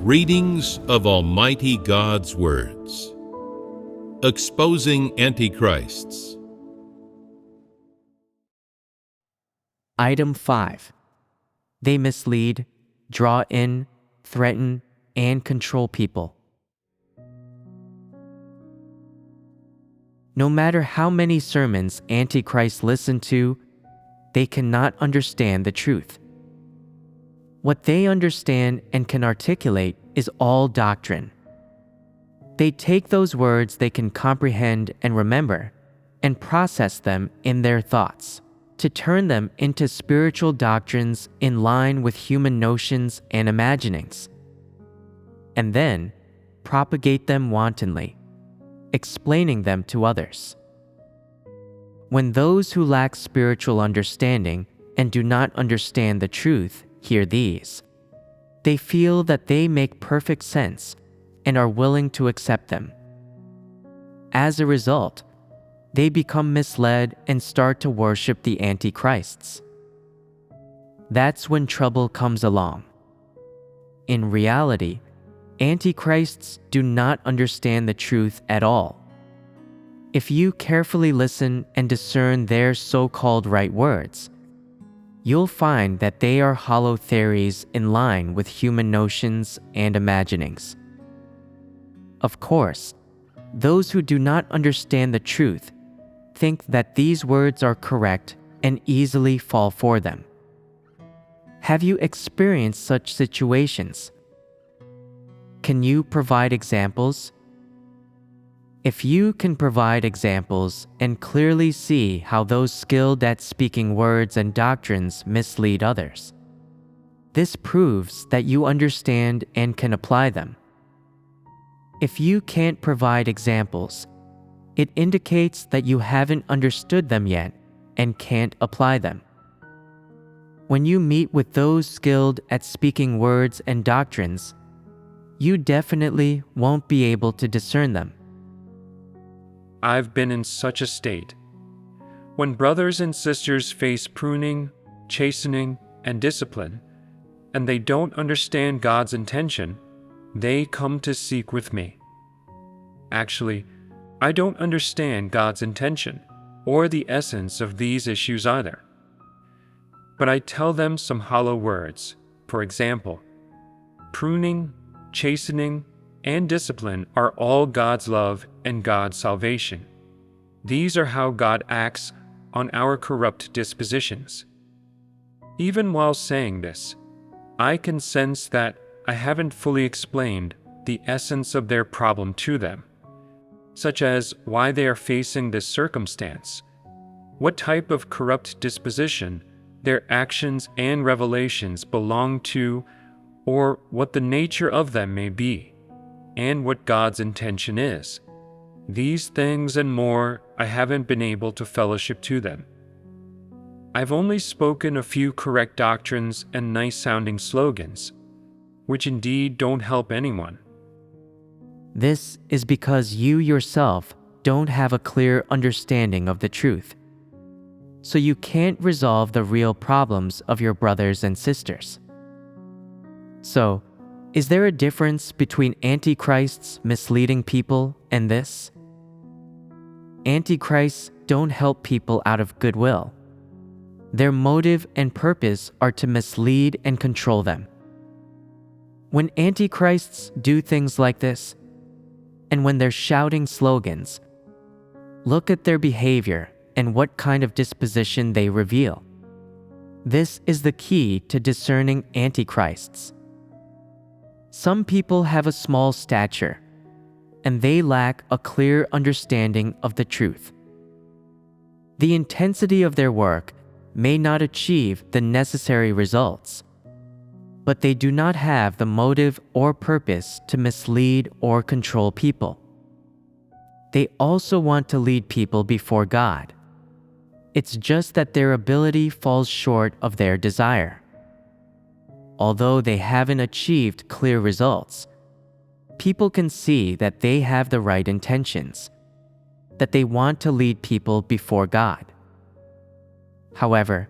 Readings of Almighty God's Words. Exposing Antichrists. Item 5. They mislead, draw in, threaten, and control people. No matter how many sermons Antichrists listen to, they cannot understand the truth. What they understand and can articulate is all doctrine. They take those words they can comprehend and remember and process them in their thoughts to turn them into spiritual doctrines in line with human notions and imaginings, and then propagate them wantonly, explaining them to others. When those who lack spiritual understanding and do not understand the truth hear these, they feel that they make perfect sense and are willing to accept them. As a result, they become misled and start to worship the Antichrists. That's when trouble comes along. In reality, Antichrists do not understand the truth at all. If you carefully listen and discern their so-called right words, you'll find that they are hollow theories in line with human notions and imaginings. Of course, those who do not understand the truth think that these words are correct and easily fall for them. Have you experienced such situations? Can you provide examples? If you can provide examples and clearly see how those skilled at speaking words and doctrines mislead others, this proves that you understand and can apply them. If you can't provide examples, it indicates that you haven't understood them yet and can't apply them. When you meet with those skilled at speaking words and doctrines, you definitely won't be able to discern them. I've been in such a state. When brothers and sisters face pruning, chastening, and discipline, and they don't understand God's intention, they come to seek with me. Actually, I don't understand God's intention or the essence of these issues either. But I tell them some hollow words. For example, pruning, chastening, and discipline are all God's love and God's salvation. These are how God acts on our corrupt dispositions. Even while saying this, I can sense that I haven't fully explained the essence of their problem to them, such as why they are facing this circumstance, what type of corrupt disposition their actions and revelations belong to, or what the nature of them may be, and what God's intention is. These things and more I haven't been able to fellowship to them. I've only spoken a few correct doctrines and nice-sounding slogans, which indeed don't help anyone. This is because you yourself don't have a clear understanding of the truth, so you can't resolve the real problems of your brothers and sisters. So, is there a difference between Antichrists misleading people and this? Antichrists don't help people out of goodwill. Their motive and purpose are to mislead and control them. When Antichrists do things like this, and when they're shouting slogans, look at their behavior and what kind of disposition they reveal. This is the key to discerning Antichrists. Some people have a small stature, and they lack a clear understanding of the truth. The intensity of their work may not achieve the necessary results, but they do not have the motive or purpose to mislead or control people. They also want to lead people before God. It's just that their ability falls short of their desire. Although they haven't achieved clear results, people can see that they have the right intentions, that they want to lead people before God. However,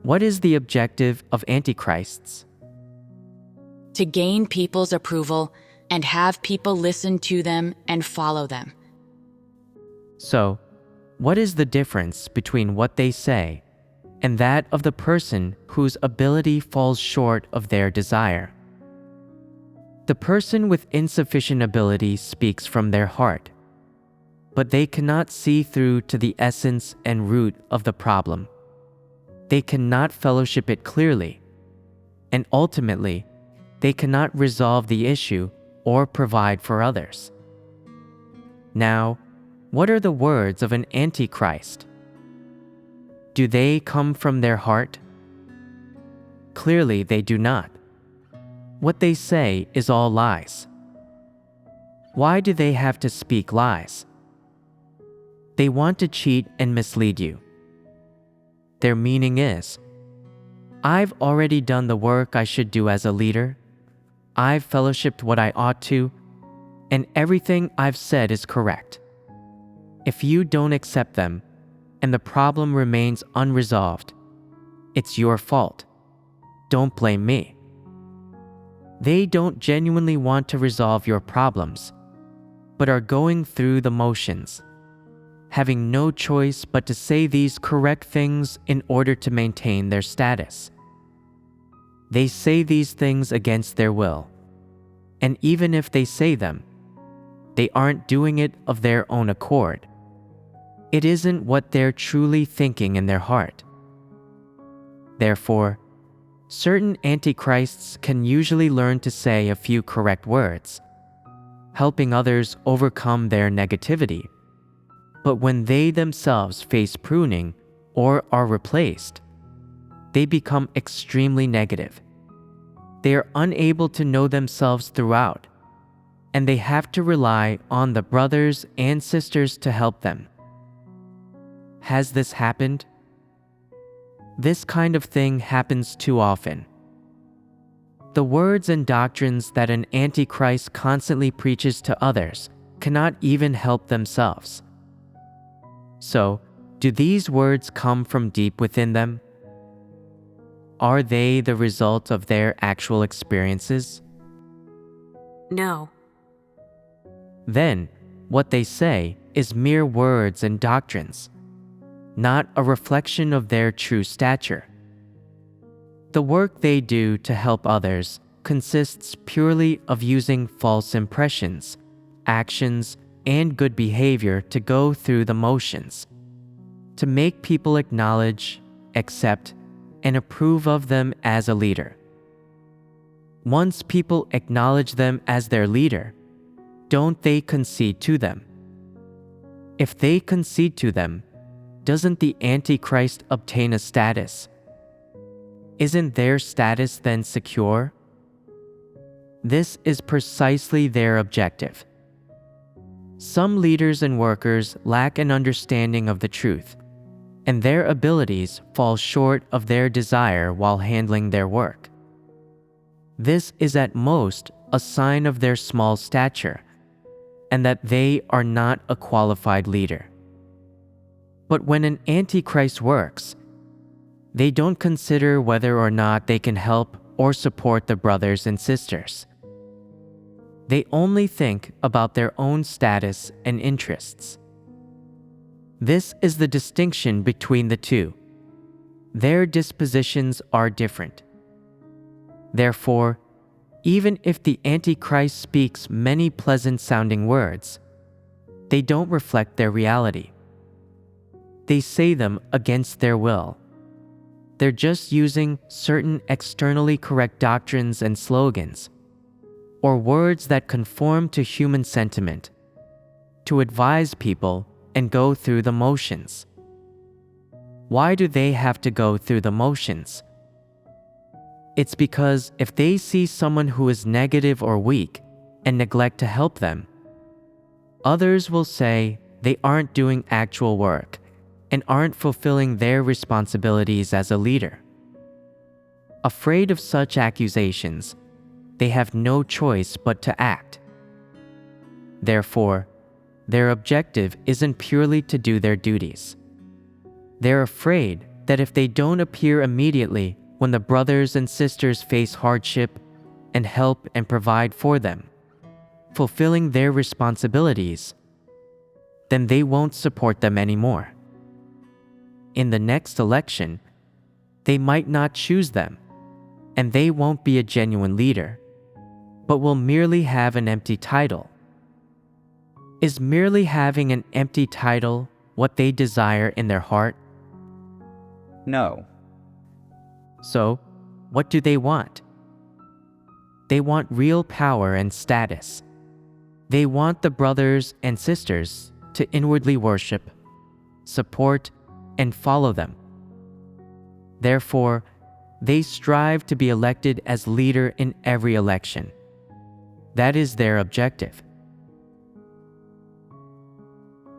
what is the objective of Antichrists? to gain people's approval and have people listen to them and follow them. So, what is the difference between what they say and that of the person whose ability falls short of their desire? The person with insufficient ability speaks from their heart, but they cannot see through to the essence and root of the problem. They cannot fellowship it clearly, and ultimately, they cannot resolve the issue or provide for others. Now, what are the words of an antichrist? Do they come from their heart? Clearly, they do not. What they say is all lies. Why do they have to speak lies? They want to cheat and mislead you. Their meaning is, I've already done the work I should do as a leader. I've fellowshipped what I ought to, and everything I've said is correct. If you don't accept them, and the problem remains unresolved, it's your fault. Don't blame me. They don't genuinely want to resolve your problems, but are going through the motions, having no choice but to say these correct things in order to maintain their status. They say these things against their will, and even if they say them, they aren't doing it of their own accord. It isn't what they're truly thinking in their heart. Therefore, certain antichrists can usually learn to say a few correct words, helping others overcome their negativity. But when they themselves face pruning or are replaced, they become extremely negative. They are unable to know themselves throughout, and they have to rely on the brothers and sisters to help them. Has this happened? This kind of thing happens too often. The words and doctrines that an antichrist constantly preaches to others cannot even help themselves. So, do these words come from deep within them? Are they the result of their actual experiences? No. Then, what they say is mere words and doctrines, not a reflection of their true stature. The work they do to help others consists purely of using false impressions, actions, and good behavior to go through the motions, to make people acknowledge, accept, and approve of them as a leader. Once people acknowledge them as their leader, don't they concede to them? If they concede to them, doesn't the Antichrist obtain a status? Isn't their status then secure? This is precisely their objective. Some leaders and workers lack an understanding of the truth, and their abilities fall short of their desire while handling their work. This is at most a sign of their small stature, and that they are not a qualified leader. But when an antichrist works, they don't consider whether or not they can help or support the brothers and sisters. They only think about their own status and interests. This is the distinction between the two. Their dispositions are different. Therefore, even if the Antichrist speaks many pleasant-sounding words, they don't reflect their reality. They say them against their will. They're just using certain externally correct doctrines and slogans, or words that conform to human sentiment, to advise people and go through the motions. Why do they have to go through the motions? It's because if they see someone who is negative or weak and neglect to help them, others will say they aren't doing actual work and aren't fulfilling their responsibilities as a leader. Afraid of such accusations, they have no choice but to act. Therefore, their objective isn't purely to do their duties. They're afraid that if they don't appear immediately when the brothers and sisters face hardship and help and provide for them, fulfilling their responsibilities, then they won't support them anymore. In the next election, they might not choose them, and they won't be a genuine leader, but will merely have an empty title. Is merely having an empty title what they desire in their heart? No. So, what do they want? They want real power and status. They want the brothers and sisters to inwardly worship, support, and follow them. Therefore, they strive to be elected as leader in every election. That is their objective.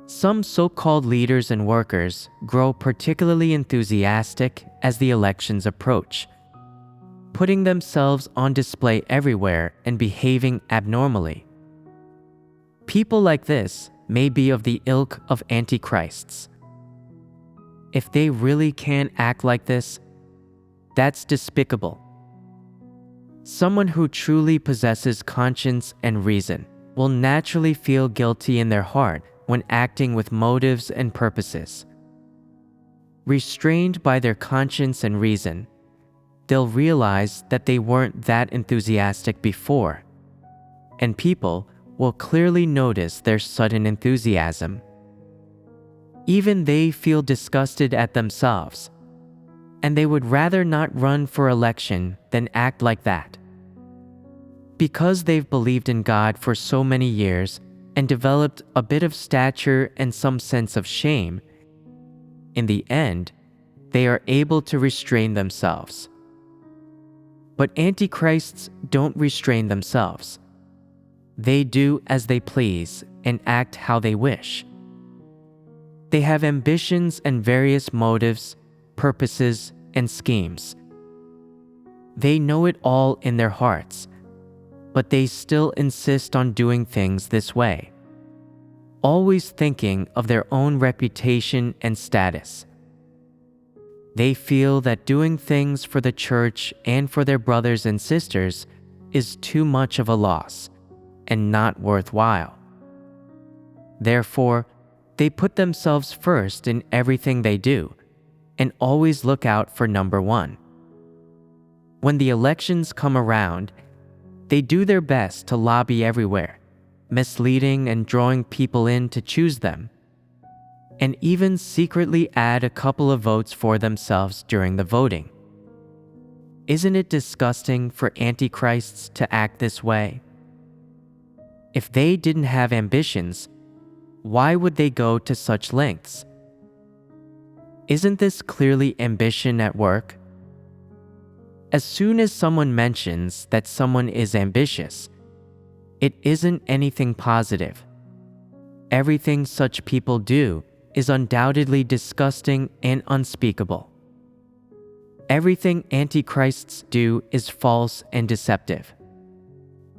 Some so-called leaders and workers grow particularly enthusiastic as the elections approach, putting themselves on display everywhere and behaving abnormally. People like this may be of the ilk of antichrists. If they really can act like this, that's despicable. Someone who truly possesses conscience and reason will naturally feel guilty in their heart when acting with motives and purposes. Restrained by their conscience and reason, they'll realize that they weren't that enthusiastic before, and people will clearly notice their sudden enthusiasm. Even they feel disgusted at themselves, and they would rather not run for election than act like that. Because they've believed in God for so many years and developed a bit of stature and some sense of shame, in the end, they are able to restrain themselves. But antichrists don't restrain themselves. They do as they please and act how they wish. They have ambitions and various motives, purposes, and schemes. They know it all in their hearts, but they still insist on doing things this way, always thinking of their own reputation and status. They feel that doing things for the church and for their brothers and sisters is too much of a loss and not worthwhile. Therefore, they put themselves first in everything they do and always look out for number one. When the elections come around, they do their best to lobby everywhere, misleading and drawing people in to choose them, and even secretly add a couple of votes for themselves during the voting. Isn't it disgusting for antichrists to act this way? If they didn't have ambitions, why would they go to such lengths? Isn't this clearly ambition at work? As soon as someone mentions that someone is ambitious, it isn't anything positive. Everything such people do is undoubtedly disgusting and unspeakable. Everything antichrists do is false and deceptive.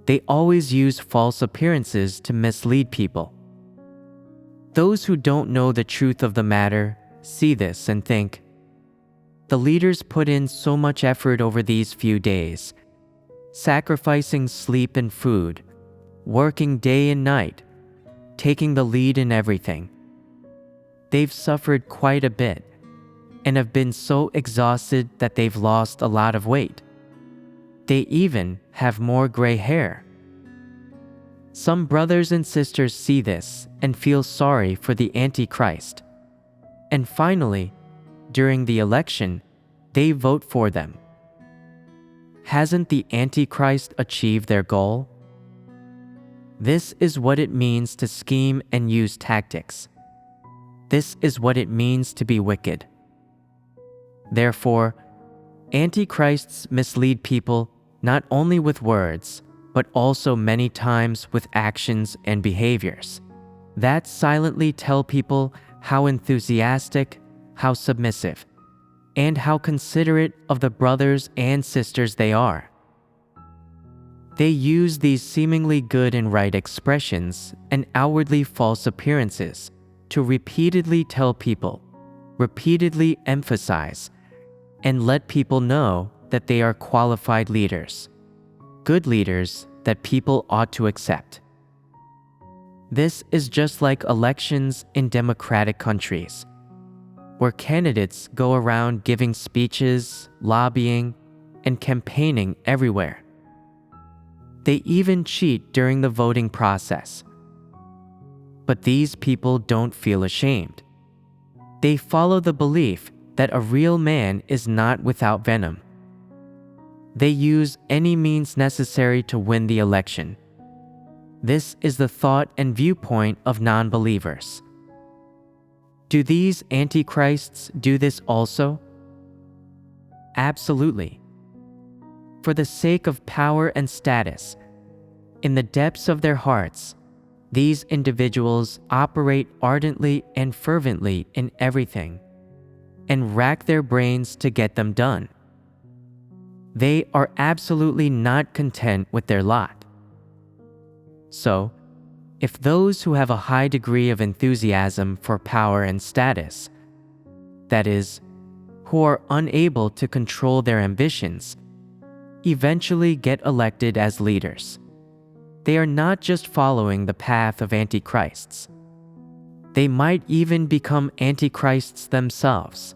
They always use false appearances to mislead people. Those who don't know the truth of the matter see this and think, the leaders put in so much effort over these few days, sacrificing sleep and food, working day and night, taking the lead in everything. They've suffered quite a bit and have been so exhausted that they've lost a lot of weight. They even have more gray hair. Some brothers and sisters see this and feel sorry for the Antichrist. And finally, during the election, they vote for them. Hasn't the Antichrist achieved their goal? This is what it means to scheme and use tactics. This is what it means to be wicked. Therefore, Antichrists mislead people not only with words, but also many times with actions and behaviors that silently tell people how enthusiastic, how submissive, and how considerate of the brothers and sisters they are. They use these seemingly good and right expressions and outwardly false appearances to repeatedly tell people, repeatedly emphasize, and let people know that they are qualified leaders, good leaders that people ought to accept. This is just like elections in democratic countries, where candidates go around giving speeches, lobbying, and campaigning everywhere. They even cheat during the voting process. But these people don't feel ashamed. They follow the belief that a real man is not without venom. They use any means necessary to win the election. This is the thought and viewpoint of non-believers. Do these antichrists do this also? Absolutely. For the sake of power and status, in the depths of their hearts, these individuals operate ardently and fervently in everything, and rack their brains to get them done. They are absolutely not content with their lot. So, if those who have a high degree of enthusiasm for power and status, that is, who are unable to control their ambitions, eventually get elected as leaders, they are not just following the path of antichrists. They might even become antichrists themselves.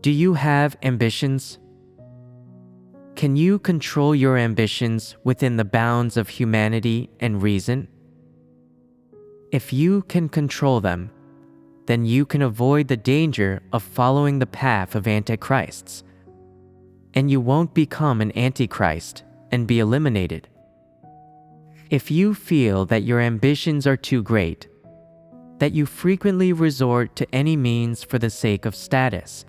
Do you have ambitions? Can you control your ambitions within the bounds of humanity and reason? If you can control them, then you can avoid the danger of following the path of antichrists, and you won't become an antichrist and be eliminated. If you feel that your ambitions are too great, that you frequently resort to any means for the sake of status,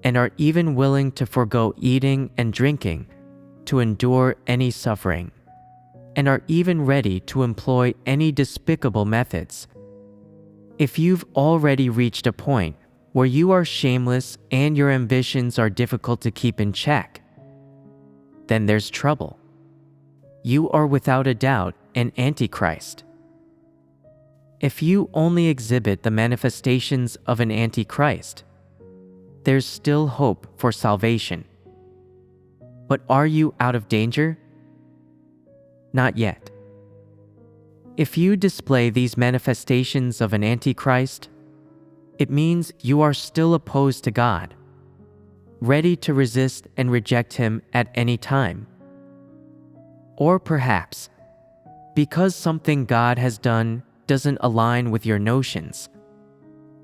and are even willing to forego eating and drinking to endure any suffering, and are even ready to employ any despicable methods, if you've already reached a point where you are shameless and your ambitions are difficult to keep in check, then there's trouble. You are without a doubt an antichrist. If you only exhibit the manifestations of an antichrist, there's still hope for salvation. But are you out of danger? Not yet. If you display these manifestations of an antichrist, it means you are still opposed to God, ready to resist and reject Him at any time. Or perhaps, because something God has done doesn't align with your notions,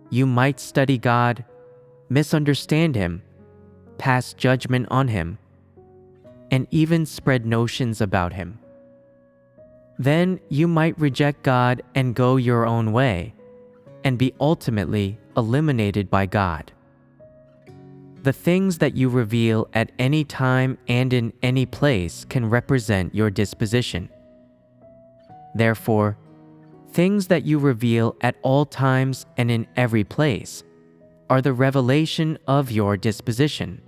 you might study God, misunderstand Him, pass judgment on Him, and even spread notions about Him. Then you might reject God and go your own way, and be ultimately eliminated by God. The things that you reveal at any time and in any place can represent your disposition. Therefore, things that you reveal at all times and in every place are the revelation of your disposition.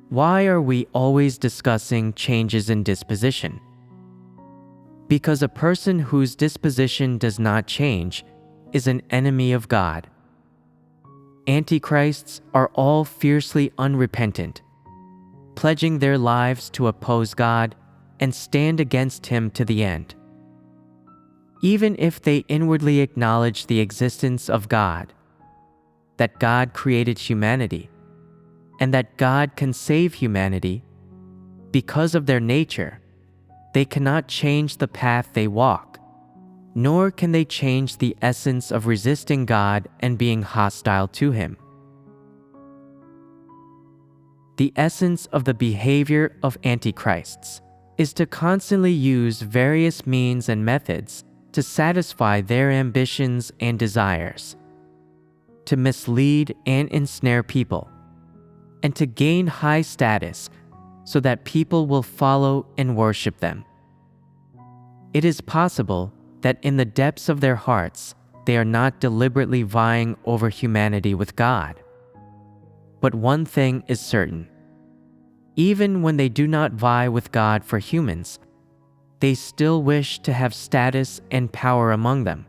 Why are we always discussing changes in disposition? Because a person whose disposition does not change is an enemy of God. Antichrists are all fiercely unrepentant, pledging their lives to oppose God and stand against Him to the end. Even if they inwardly acknowledge the existence of God, that God created humanity, and that God can save humanity, because of their nature, they cannot change the path they walk, nor can they change the essence of resisting God and being hostile to Him. The essence of the behavior of antichrists is to constantly use various means and methods to satisfy their ambitions and desires, to mislead and ensnare people, and to gain high status so that people will follow and worship them. It is possible that in the depths of their hearts, they are not deliberately vying over humanity with God. But one thing is certain. Even when they do not vie with God for humans, they still wish to have status and power among them.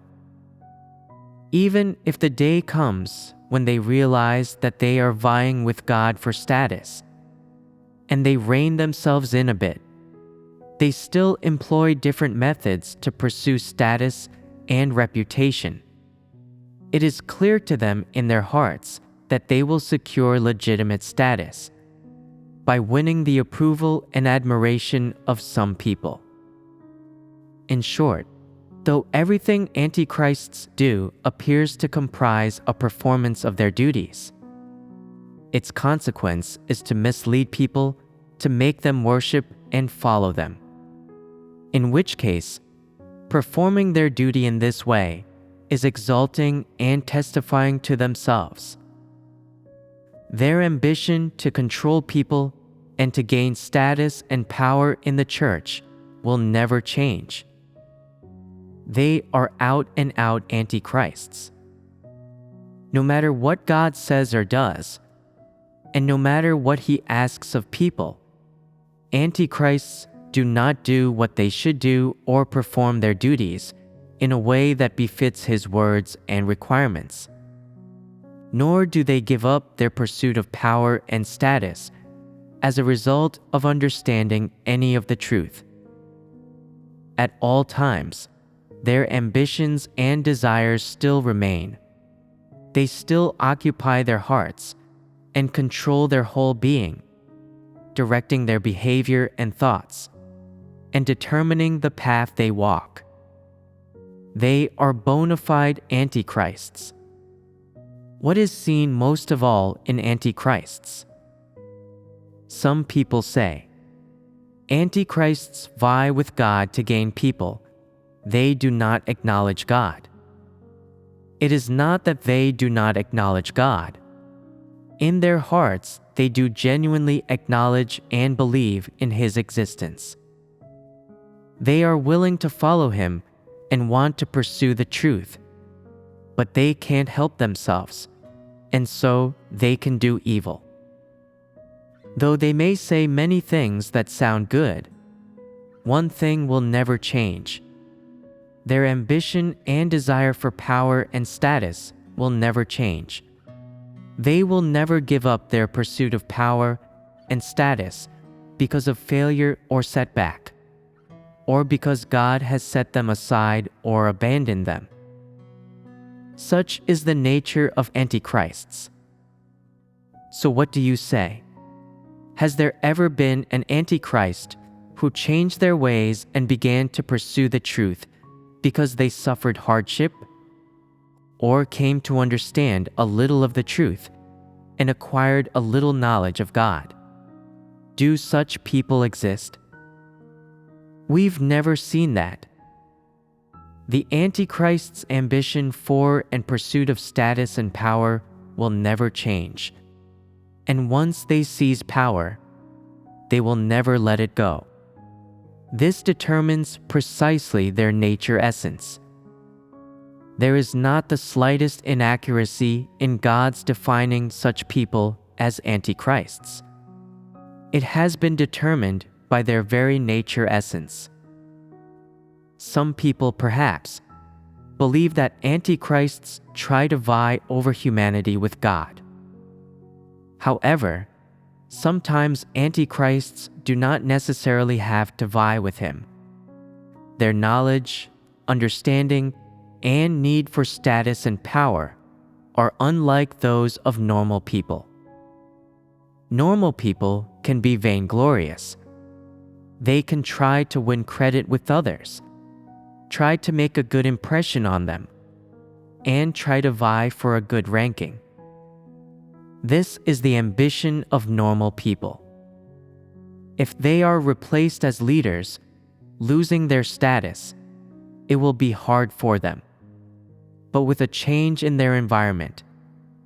Even if the day comes when they realize that they are vying with God for status, and they rein themselves in a bit. They still employ different methods to pursue status and reputation. It is clear to them in their hearts that they will secure legitimate status by winning the approval and admiration of some people. In short, though everything antichrists do appears to comprise a performance of their duties, its consequence is to mislead people, to make them worship and follow them. In which case, performing their duty in this way is exalting and testifying to themselves. Their ambition to control people and to gain status and power in the church will never change. They are out and out antichrists. No matter what God says or does, and no matter what He asks of people, antichrists do not do what they should do or perform their duties in a way that befits His words and requirements. Nor do they give up their pursuit of power and status as a result of understanding any of the truth. At all times, their ambitions and desires still remain. They still occupy their hearts and control their whole being, directing their behavior and thoughts, and determining the path they walk. They are bona fide antichrists. What is seen most of all in antichrists? Some people say, antichrists vie with God to gain people. They do not acknowledge God. It is not that they do not acknowledge God. In their hearts, they do genuinely acknowledge and believe in His existence. They are willing to follow Him and want to pursue the truth, but they can't help themselves, and so they can do evil. Though they may say many things that sound good, one thing will never change. Their ambition and desire for power and status will never change. They will never give up their pursuit of power and status because of failure or setback, or because God has set them aside or abandoned them. Such is the nature of antichrists. So what do you say? Has there ever been an antichrist who changed their ways and began to pursue the truth because they suffered hardship, or came to understand a little of the truth and acquired a little knowledge of God? Do such people exist? We've never seen that. The Antichrist's ambition for and pursuit of status and power will never change. And once they seize power, they will never let it go. This determines precisely their nature essence. There is not the slightest inaccuracy in God's defining such people as antichrists. It has been determined by their very nature essence. Some people, perhaps, believe that antichrists try to vie over humanity with God. However, sometimes antichrists do not necessarily have to vie with Him. Their knowledge, understanding, and need for status and power are unlike those of normal people. Normal people can be vainglorious. They can try to win credit with others, try to make a good impression on them, and try to vie for a good ranking. This is the ambition of normal people. If they are replaced as leaders, losing their status, it will be hard for them. But with a change in their environment,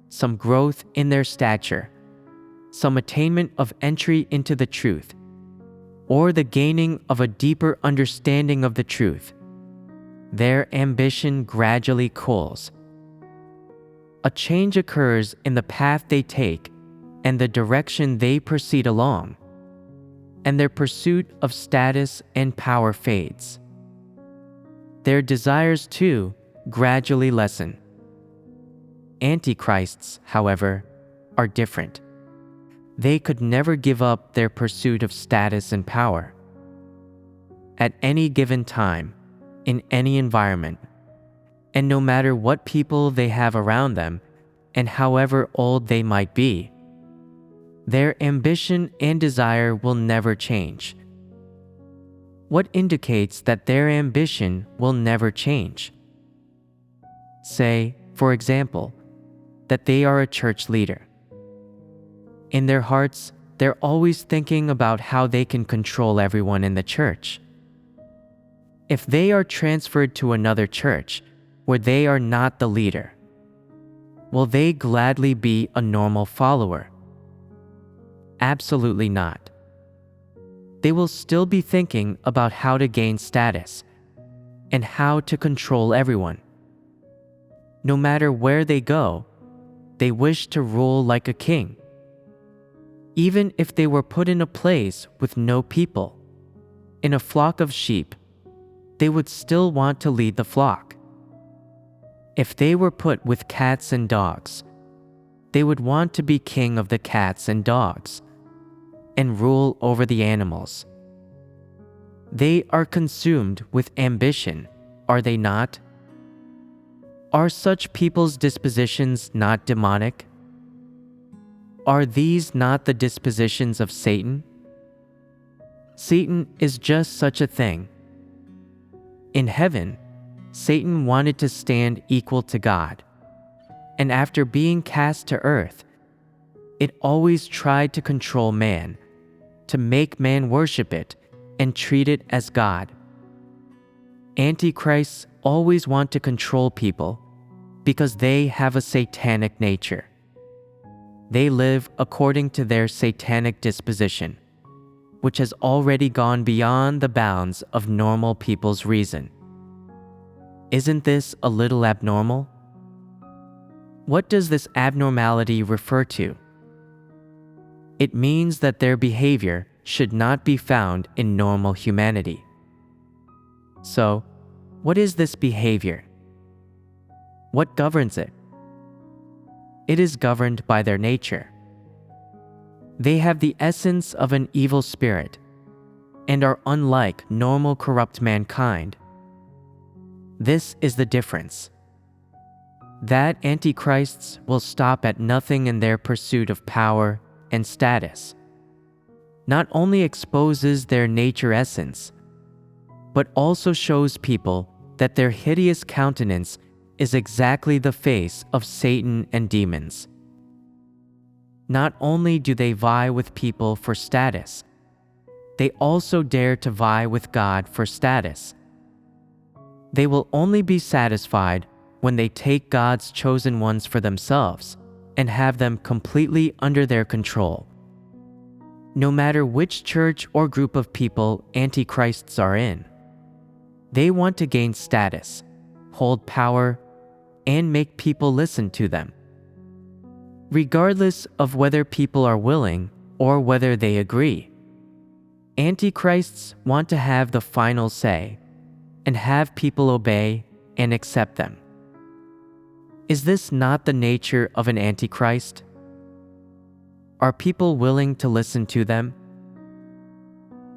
some growth in their stature, some attainment of entry into the truth, or the gaining of a deeper understanding of the truth, their ambition gradually cools. A change occurs in the path they take and the direction they proceed along, and their pursuit of status and power fades. Their desires, too, gradually lessen. Antichrists, however, are different. they could never give up their pursuit of status and power. At any given time, in any environment, and no matter what people they have around them, and however old they might be, their ambition and desire will never change. What indicates that their ambition will never change? Say, for example, that they are a church leader. In their hearts, they're always thinking about how they can control everyone in the church. If they are transferred to another church where they are not the leader, will they gladly be a normal follower? Absolutely not. They will still be thinking about how to gain status and how to control everyone. No matter where they go, they wish to rule like a king. Even if they were put in a place with no people, in a flock of sheep, they would still want to lead the flock. If they were put with cats and dogs, they would want to be king of the cats and dogs and rule over the animals. They are consumed with ambition, are they not? Are such people's dispositions not demonic? Are these not the dispositions of Satan? Satan is just such a thing. In heaven, Satan wanted to stand equal to God, and after being cast to earth, it always tried to control man, to make man worship it and treat it as God. Antichrists always want to control people because they have a satanic nature. They live according to their satanic disposition, which has already gone beyond the bounds of normal people's reason. Isn't this a little abnormal? What does this abnormality refer to? It means that their behavior should not be found in normal humanity. So, what is this behavior? What governs it? It is governed by their nature. They have the essence of an evil spirit and are unlike normal corrupt mankind. This is the difference. That antichrists will stop at nothing in their pursuit of power and status not only exposes their nature essence, but also shows people that their hideous countenance is exactly the face of Satan and demons. Not only do they vie with people for status, they also dare to vie with God for status. They will only be satisfied when they take God's chosen ones for themselves and have them completely under their control. No matter which church or group of people antichrists are in, they want to gain status, hold power, and make people listen to them. Regardless of whether people are willing or whether they agree, antichrists want to have the final say and have people obey and accept them. Is this not the nature of an antichrist? Are people willing to listen to them?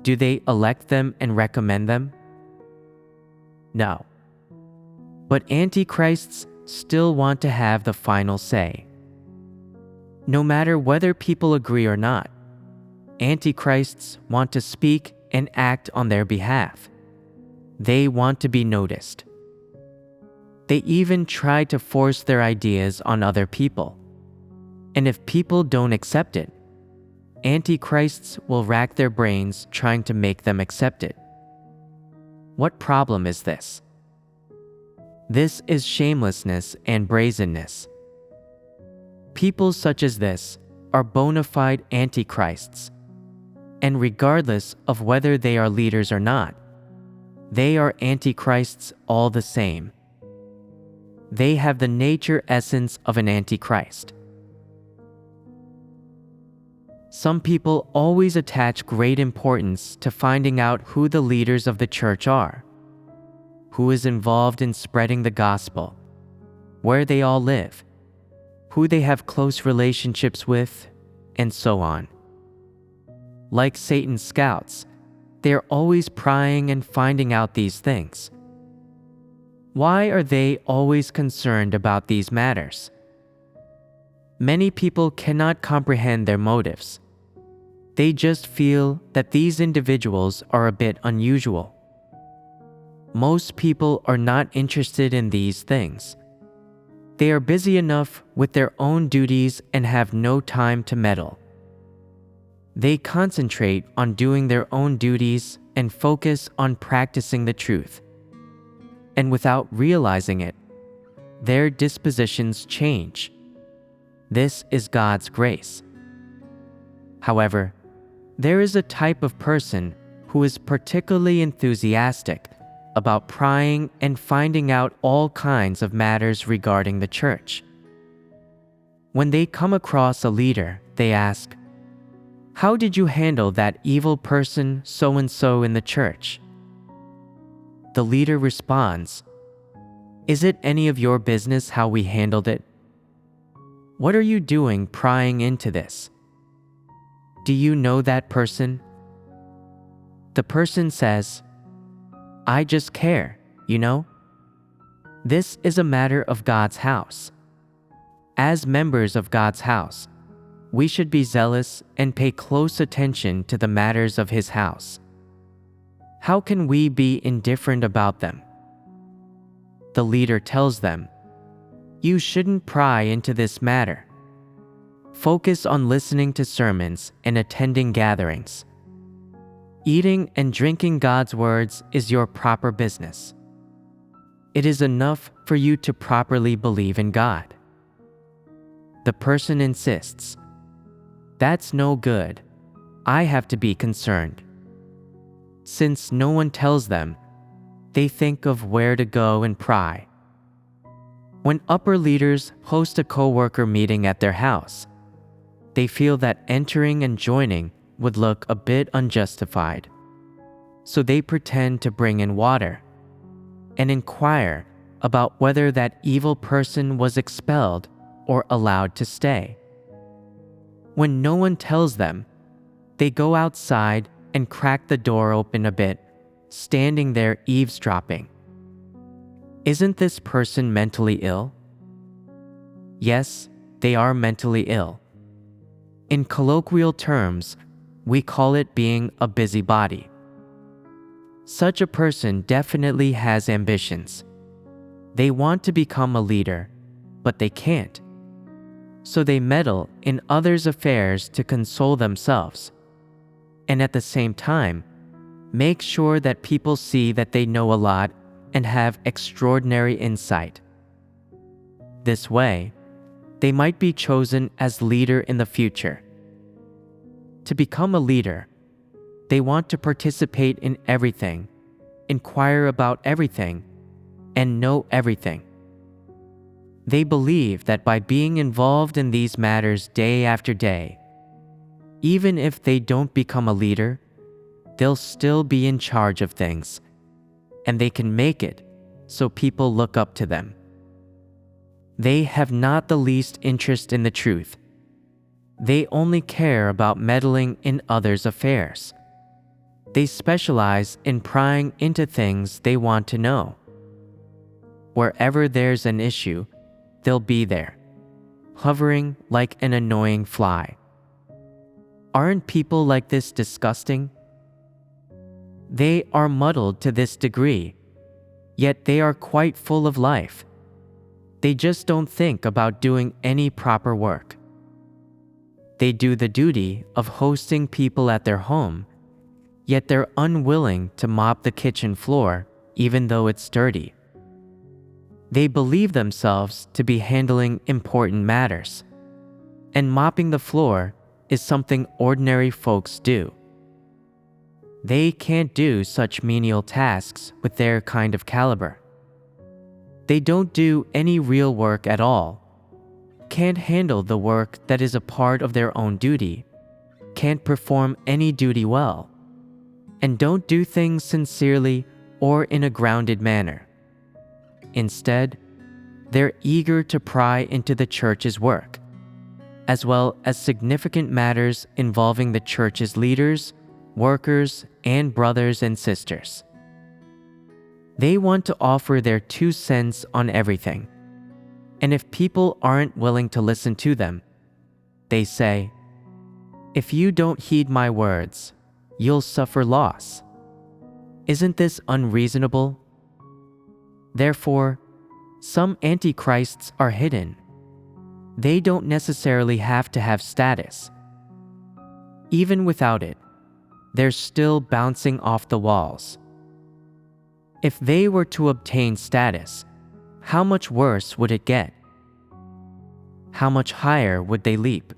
Do they elect them and recommend them? No. But antichrists still want to have the final say. No matter whether people agree or not, antichrists want to speak and act on their behalf. They want to be noticed. They even try to force their ideas on other people. And if people don't accept it, antichrists will rack their brains trying to make them accept it. What problem is this? This is shamelessness and brazenness. People such as this are bona fide antichrists, and regardless of whether they are leaders or not, they are antichrists all the same. They have the nature essence of an antichrist. Some people always attach great importance to finding out who the leaders of the church are, who is involved in spreading the gospel, where they all live, who they have close relationships with, and so on. Like Satan's scouts, they are always prying and finding out these things. Why are they always concerned about these matters? Many people cannot comprehend their motives. They just feel that these individuals are a bit unusual. Most people are not interested in these things. They are busy enough with their own duties and have no time to meddle. They concentrate on doing their own duties and focus on practicing the truth. And without realizing it, their dispositions change. This is God's grace. However, there is a type of person who is particularly enthusiastic about prying and finding out all kinds of matters regarding the church. When they come across a leader, they ask, "How did you handle that evil person so-and-so in the church?" The leader responds, "Is it any of your business how we handled it? What are you doing prying into this? Do you know that person?" The person says, "I just care, you know? This is a matter of God's house. As members of God's house, we should be zealous and pay close attention to the matters of His house. How can we be indifferent about them?" The leader tells them, "You shouldn't pry into this matter. Focus on listening to sermons and attending gatherings. Eating and drinking God's words is your proper business. It is enough for you to properly believe in God." The person insists, "That's no good. I have to be concerned." Since no one tells them, they think of where to go and pry. When upper leaders host a co-worker meeting at their house, they feel that entering and joining would look a bit unjustified. So they pretend to bring in water and inquire about whether that evil person was expelled or allowed to stay. When no one tells them, they go outside and crack the door open a bit, standing there eavesdropping. Isn't this person mentally ill? Yes, they are mentally ill. In colloquial terms, we call it being a busybody. Such a person definitely has ambitions. They want to become a leader, but they can't. So they meddle in others' affairs to console themselves, and at the same time, make sure that people see that they know a lot and have extraordinary insight. This way, they might be chosen as leader in the future. To become a leader, they want to participate in everything, inquire about everything, and know everything. They believe that by being involved in these matters day after day, even if they don't become a leader, they'll still be in charge of things, and they can make it so people look up to them. They have not the least interest in the truth. They only care about meddling in others' affairs. They specialize in prying into things they want to know. Wherever there's an issue, they'll be there, hovering like an annoying fly. Aren't people like this disgusting? They are muddled to this degree, yet they are quite full of life. They just don't think about doing any proper work. They do the duty of hosting people at their home, yet they're unwilling to mop the kitchen floor even though it's dirty. They believe themselves to be handling important matters, and mopping the floor is something ordinary folks do. They can't do such menial tasks with their kind of caliber. They don't do any real work at all, can't handle the work that is a part of their own duty, can't perform any duty well, and don't do things sincerely or in a grounded manner. Instead, they're eager to pry into the church's work. as well as significant matters involving the church's leaders, workers, and brothers and sisters. They want to offer their 2 cents on everything. And if people aren't willing to listen to them, they say, "If you don't heed my words, you'll suffer loss." Isn't this unreasonable? Therefore, some antichrists are hidden. They don't necessarily have to have status. Even without it, they're still bouncing off the walls. If they were to obtain status, how much worse would it get? How much higher would they leap?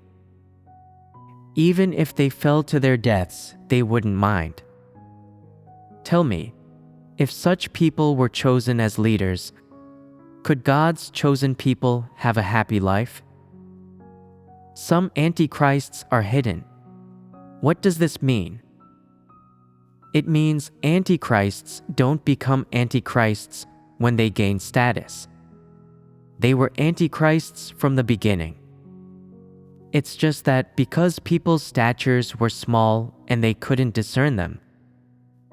Even if they fell to their deaths, they wouldn't mind. Tell me, if such people were chosen as leaders, could God's chosen people have a happy life? Some antichrists are hidden. What does this mean? It means antichrists don't become antichrists when they gain status. They were antichrists from the beginning. It's just that because people's statures were small and they couldn't discern them,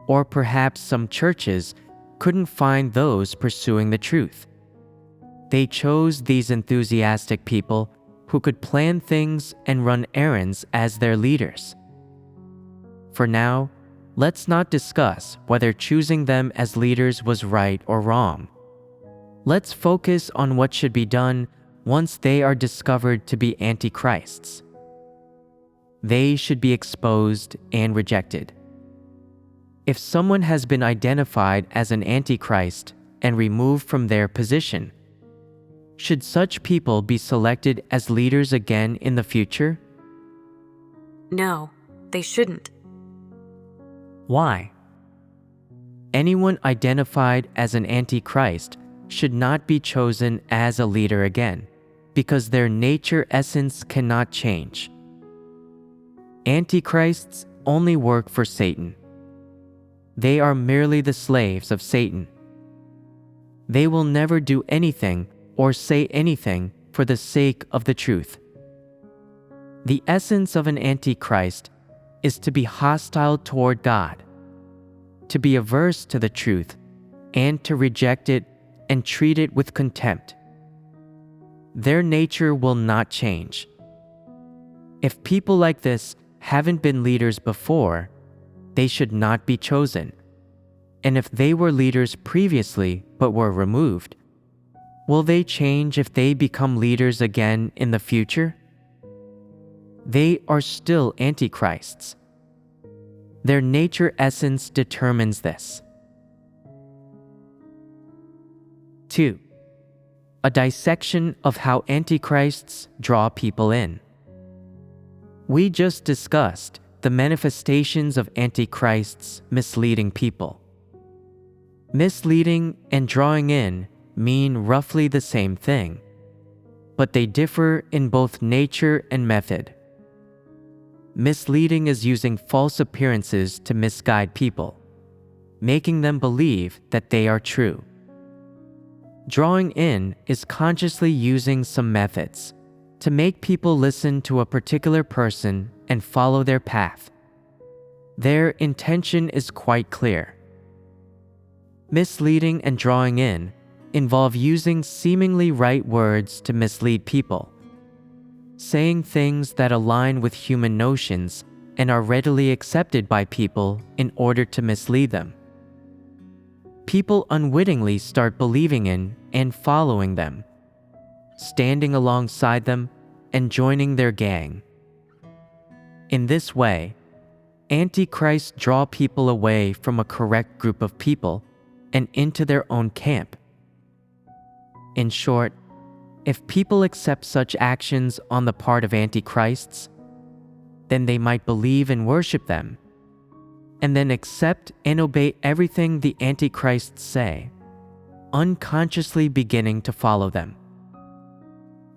or perhaps some churches couldn't find those pursuing the truth, they chose these enthusiastic people who could plan things and run errands as their leaders. For now, let's not discuss whether choosing them as leaders was right or wrong. Let's focus on what should be done once they are discovered to be antichrists. They should be exposed and rejected. If someone has been identified as an antichrist and removed from their position, should such people be selected as leaders again in the future? No, they shouldn't. Why? Anyone identified as an antichrist should not be chosen as a leader again, because their nature essence cannot change. Antichrists only work for Satan. They are merely the slaves of Satan. They will never do anything or say anything for the sake of the truth. The essence of an antichrist is to be hostile toward God, to be averse to the truth, and to reject it and treat it with contempt. Their nature will not change. If people like this haven't been leaders before, they should not be chosen. And if they were leaders previously but were removed, will they change if they become leaders again in the future? They are still antichrists. Their nature essence determines this. 2. A dissection of how antichrists draw people in. We just discussed the manifestations of antichrists misleading people. Misleading and drawing in mean roughly the same thing, but they differ in both nature and method. Misleading is using false appearances to misguide people, making them believe that they are true. Drawing in is consciously using some methods to make people listen to a particular person and follow their path. Their intention is quite clear. Misleading and drawing in involve using seemingly right words to mislead people, saying things that align with human notions and are readily accepted by people in order to mislead them. People unwittingly start believing in and following them, standing alongside them and joining their gang. In this way, antichrists draw people away from a correct group of people and into their own camp. In short, if people accept such actions on the part of antichrists, then they might believe and worship them, and then accept and obey everything the antichrists say, unconsciously beginning to follow them.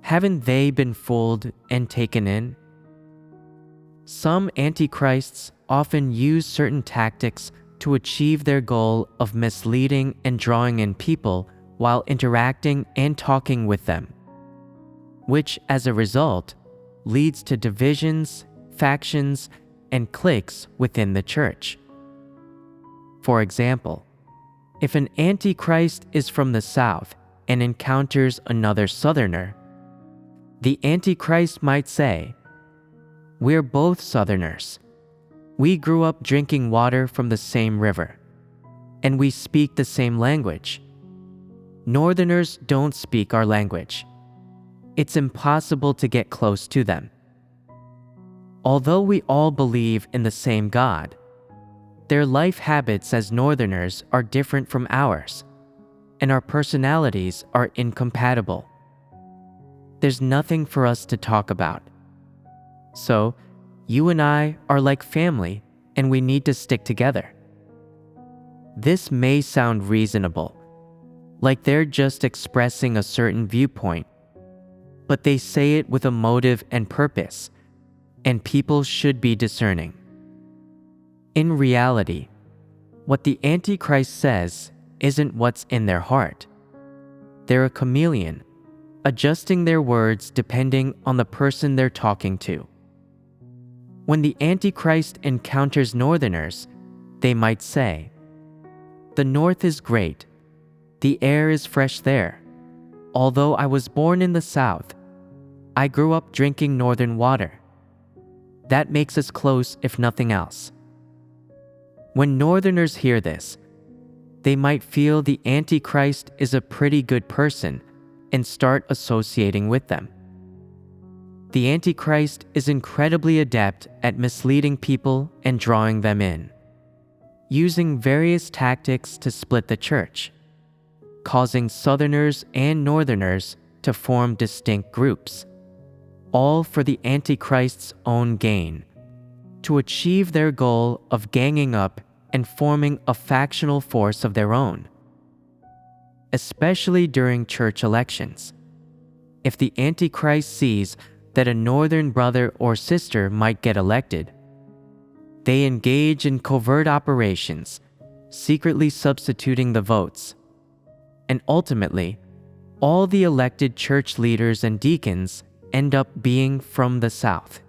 Haven't they been fooled and taken in? Some antichrists often use certain tactics to achieve their goal of misleading and drawing in people while interacting and talking with them, which, as a result, leads to divisions, factions, and cliques within the church. For example, if an antichrist is from the south and encounters another southerner, the antichrist might say, "We're both southerners. We grew up drinking water from the same river, and we speak the same language. Northerners don't speak our language. It's impossible to get close to them." Although we all believe in the same God, their life habits as Northerners are different from ours, and our personalities are incompatible. There's nothing for us to talk about. So, you and I are like family, and we need to stick together. This may sound reasonable, like they're just expressing a certain viewpoint, but they say it with a motive and purpose, and people should be discerning. In reality, what the Antichrist says isn't what's in their heart. They're a chameleon, adjusting their words depending on the person they're talking to. When the Antichrist encounters Northerners, they might say, "The North is great. The air is fresh there. Although I was born in the South, I grew up drinking Northern water. That makes us close if nothing else." When Northerners hear this, they might feel the Antichrist is a pretty good person and start associating with them. The Antichrist is incredibly adept at misleading people and drawing them in, using various tactics to split the church, causing Southerners and Northerners to form distinct groups, all for the Antichrist's own gain, to achieve their goal of ganging up and forming a factional force of their own. Especially during church elections, if the Antichrist sees that a Northern brother or sister might get elected, they engage in covert operations, secretly substituting the votes, and ultimately, all the elected church leaders and deacons end up being from the South.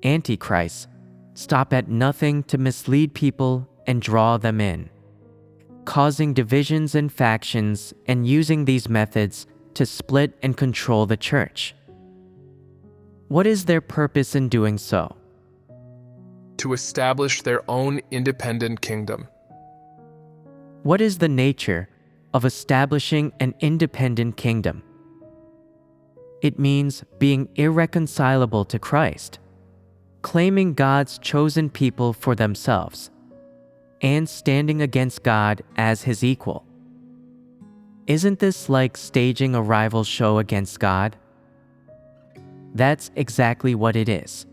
Antichrists stop at nothing to mislead people and draw them in, causing divisions and factions and using these methods to split and control the church. What is their purpose in doing so? To establish their own independent kingdom. What is the nature of establishing an independent kingdom? It means being irreconcilable to Christ, claiming God's chosen people for themselves, and standing against God as his equal. Isn't this like staging a rival show against God? That's exactly what it is.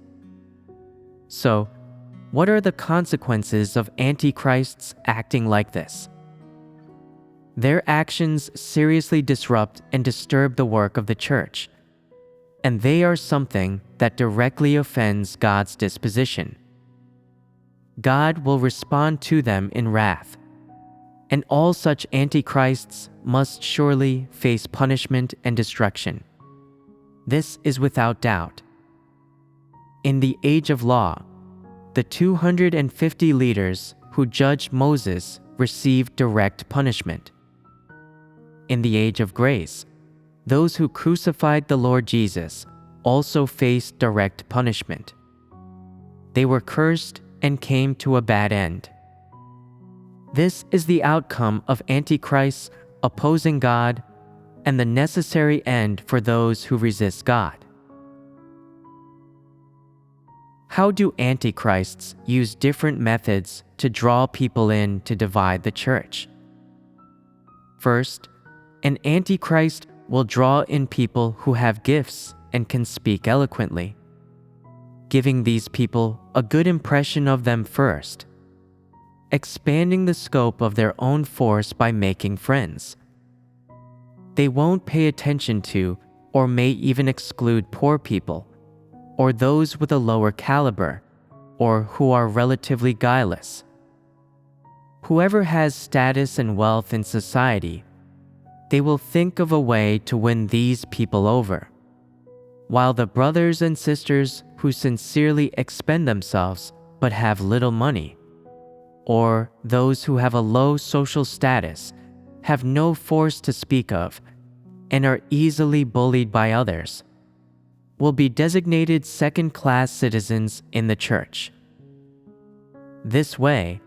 So, what are the consequences of antichrists acting like this? Their actions seriously disrupt and disturb the work of the church, and they are something that directly offends God's disposition. God will respond to them in wrath, and all such antichrists must surely face punishment and destruction. This is without doubt. In the age of law, the 250 leaders who judged Moses received direct punishment. In the age of grace, those who crucified the Lord Jesus also faced direct punishment. They were cursed and came to a bad end. This is the outcome of antichrists opposing God and the necessary end for those who resist God. How do antichrists use different methods to draw people in to divide the church? First, an antichrist will draw in people who have gifts and can speak eloquently, giving these people a good impression of them first, expanding the scope of their own force by making friends. They won't pay attention to or may even exclude poor people, or those with a lower caliber, or who are relatively guileless. Whoever has status and wealth in society, they will think of a way to win these people over. while the brothers and sisters who sincerely expend themselves but have little money, or those who have a low social status, have no force to speak of, and are easily bullied by others, will be designated second-class citizens in the church. This way,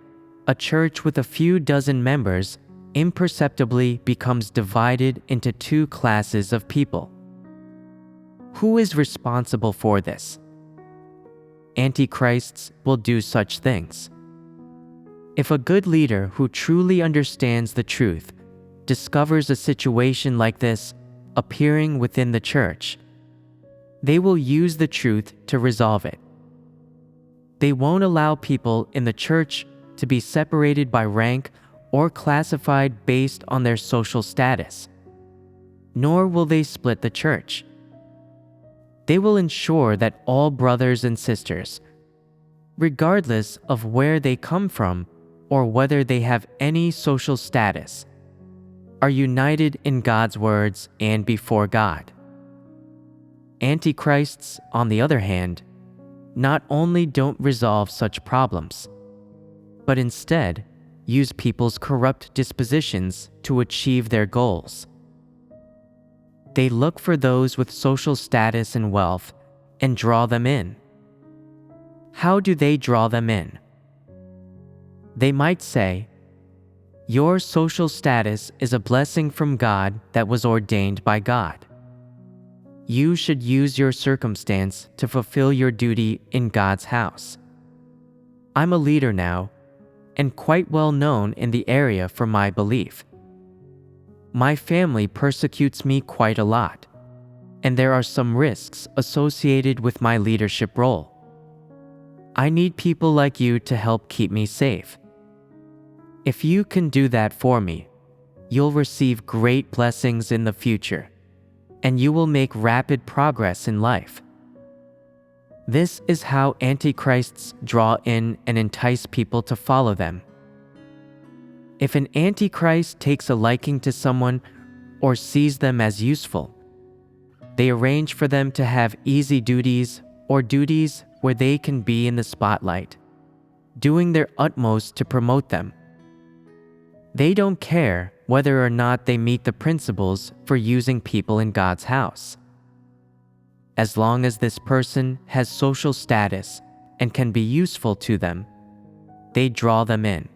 a church with a few dozen members imperceptibly becomes divided into two classes of people. Who is responsible for this? Antichrists will do such things. If a good leader who truly understands the truth discovers a situation like this appearing within the church, they will use the truth to resolve it. They won't allow people in the church to be separated by rank or classified based on their social status, nor will they split the church. They will ensure that all brothers and sisters, regardless of where they come from or whether they have any social status, are united in God's words and before God. Antichrists, on the other hand, not only don't resolve such problems, but instead use people's corrupt dispositions to achieve their goals. They look for those with social status and wealth and draw them in. How do they draw them in? They might say, "Your social status is a blessing from God that was ordained by God. You should use your circumstance to fulfill your duty in God's house. I'm a leader now, and quite well known in the area for my belief. My family persecutes me quite a lot, and there are some risks associated with my leadership role. I need people like you to help keep me safe. If you can do that for me, you'll receive great blessings in the future, and you will make rapid progress in life." This is how antichrists draw in and entice people to follow them. If an antichrist takes a liking to someone or sees them as useful, they arrange for them to have easy duties or duties where they can be in the spotlight, doing their utmost to promote them. They don't care whether or not they meet the principles for using people in God's house. As long as this person has social status and can be useful to them, they draw them in.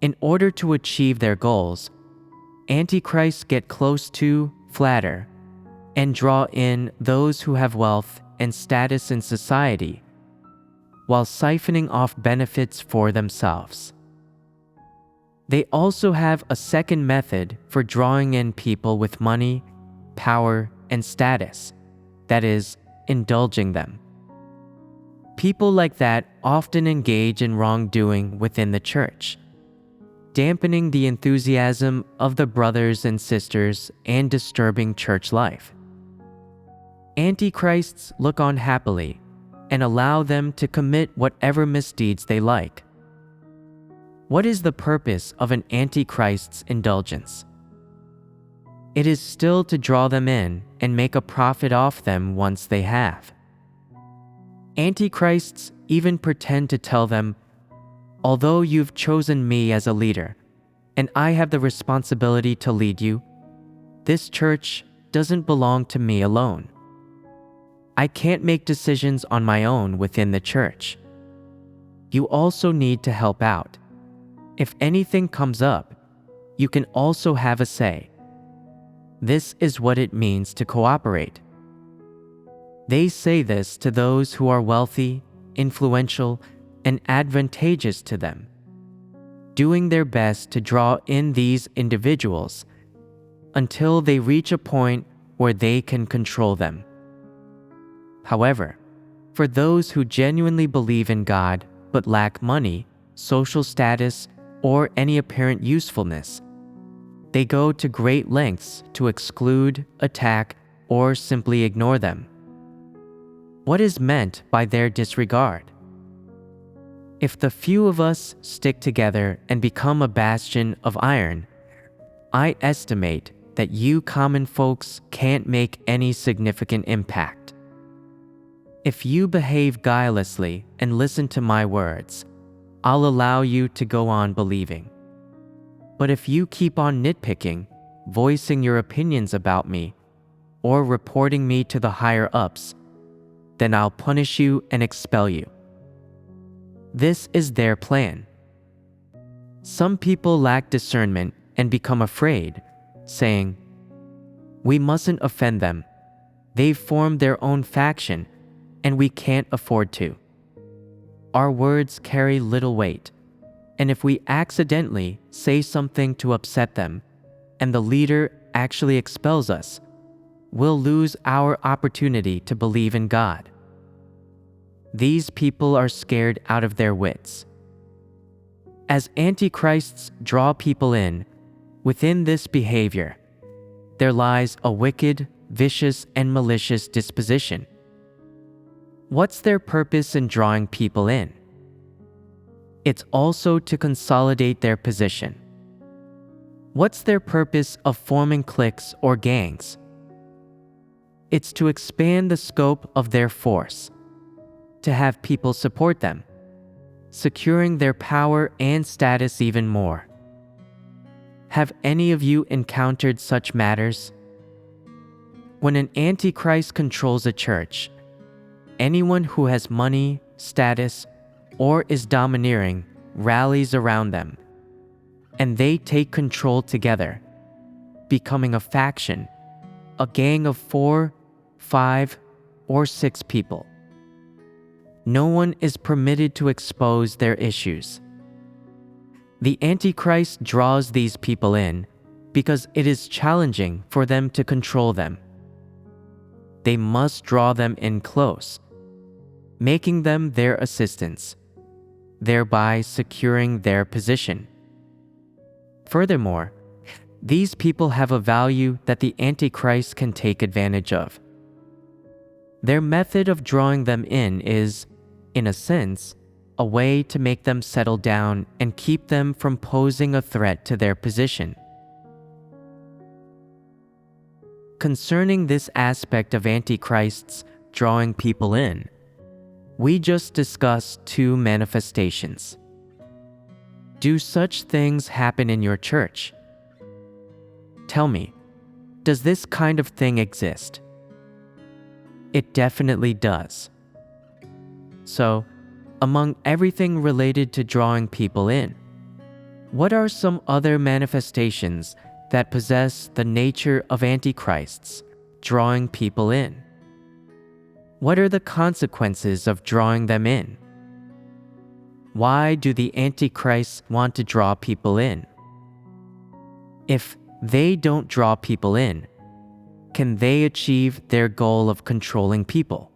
In order to achieve their goals, antichrists get close to, flatter, and draw in those who have wealth and status in society, while siphoning off benefits for themselves. They also have a second method for drawing in people with money, power, and status, that is, indulging them. People like that often engage in wrongdoing within the church, dampening the enthusiasm of the brothers and sisters and disturbing church life. Antichrists look on happily and allow them to commit whatever misdeeds they like. What is the purpose of an antichrist's indulgence? It is still to draw them in and make a profit off them once they have. Antichrists even pretend to tell them, "Although you've chosen me as a leader, and I have the responsibility to lead you, this church doesn't belong to me alone. I can't make decisions on my own within the church. You also need to help out. If anything comes up, you can also have a say." This is what it means to cooperate. They say this to those who are wealthy, influential, and advantageous to them, doing their best to draw in these individuals until they reach a point where they can control them. However, for those who genuinely believe in God but lack money, social status, or any apparent usefulness, they go to great lengths to exclude, attack, or simply ignore them. What is meant by their disregard? If the few of us stick together and become a bastion of iron, I estimate that you common folks can't make any significant impact. If you behave guilelessly and listen to my words, I'll allow you to go on believing. But if you keep on nitpicking, voicing your opinions about me, or reporting me to the higher-ups, then I'll punish you and expel you. This is their plan. Some people lack discernment and become afraid, saying, "We mustn't offend them. They've formed their own faction, and we can't afford to." Our words carry little weight, and if we accidentally say something to upset them, and the leader actually expels us, we'll lose our opportunity to believe in God. These people are scared out of their wits. As antichrists draw people in, within this behavior, there lies a wicked, vicious, and malicious disposition. What's their purpose in drawing people in? It's also to consolidate their position. What's their purpose of forming cliques or gangs? It's to expand the scope of their force, to have people support them, securing their power and status even more. Have any of you encountered such matters? When an antichrist controls a church, anyone who has money, status, or is domineering rallies around them, and they take control together, becoming a faction, a gang of 4, 5, or 6 people. No one is permitted to expose their issues. The Antichrist draws these people in because it is challenging for them to control them. They must draw them in close, making them their assistants, thereby securing their position. Furthermore, these people have a value that the Antichrist can take advantage of. Their method of drawing them in is, in a sense, a way to make them settle down and keep them from posing a threat to their position. Concerning this aspect of Antichrists drawing people in, we just discussed 2 manifestations. Do such things happen in your church? Tell me, does this kind of thing exist? It definitely does. So, among everything related to drawing people in, what are some other manifestations that possess the nature of antichrists drawing people in? What are the consequences of drawing them in? Why do the antichrists want to draw people in? If they don't draw people in, can they achieve their goal of controlling people?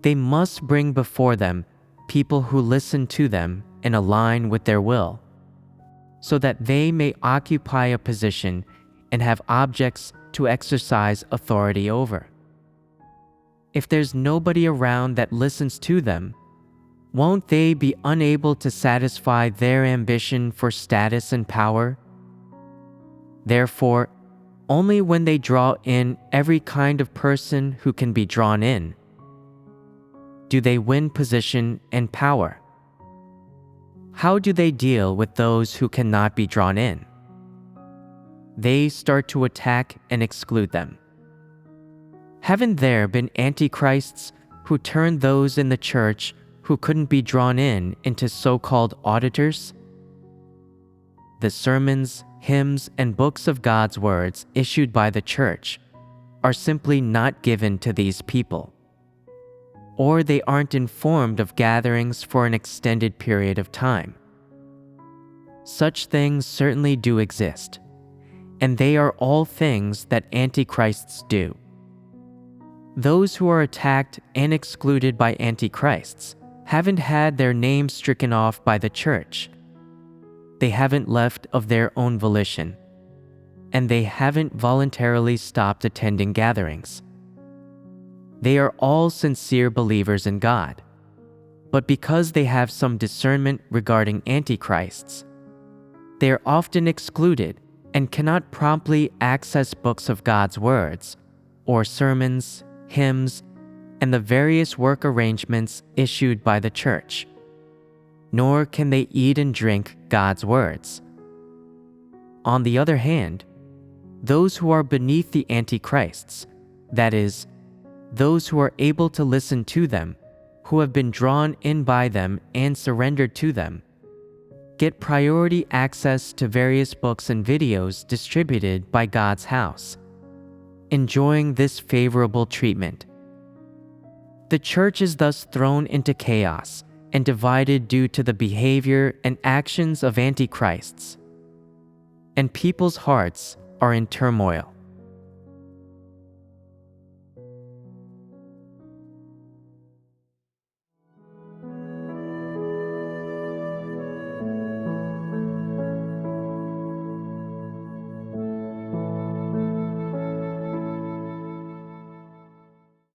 They must bring before them people who listen to them and align with their will, so that they may occupy a position and have objects to exercise authority over. If there's nobody around that listens to them, won't they be unable to satisfy their ambition for status and power? Therefore, only when they draw in every kind of person who can be drawn in, do they win position and power. How do they deal with those who cannot be drawn in? They start to attack and exclude them. Haven't there been antichrists who turned those in the church who couldn't be drawn in into so-called auditors? The sermons, hymns, and books of God's words issued by the church are simply not given to these people, or they aren't informed of gatherings for an extended period of time. Such things certainly do exist, and they are all things that antichrists do. Those who are attacked and excluded by antichrists haven't had their names stricken off by the church. They haven't left of their own volition, and they haven't voluntarily stopped attending gatherings. They are all sincere believers in God, but because they have some discernment regarding antichrists, they are often excluded and cannot promptly access books of God's words, or sermons, hymns, and the various work arrangements issued by the church. Nor can they eat and drink God's words. On the other hand, those who are beneath the Antichrists, that is, those who are able to listen to them, who have been drawn in by them and surrendered to them, get priority access to various books and videos distributed by God's house, enjoying this favorable treatment. The church is thus thrown into chaos and divided due to the behavior and actions of antichrists, and people's hearts are in turmoil.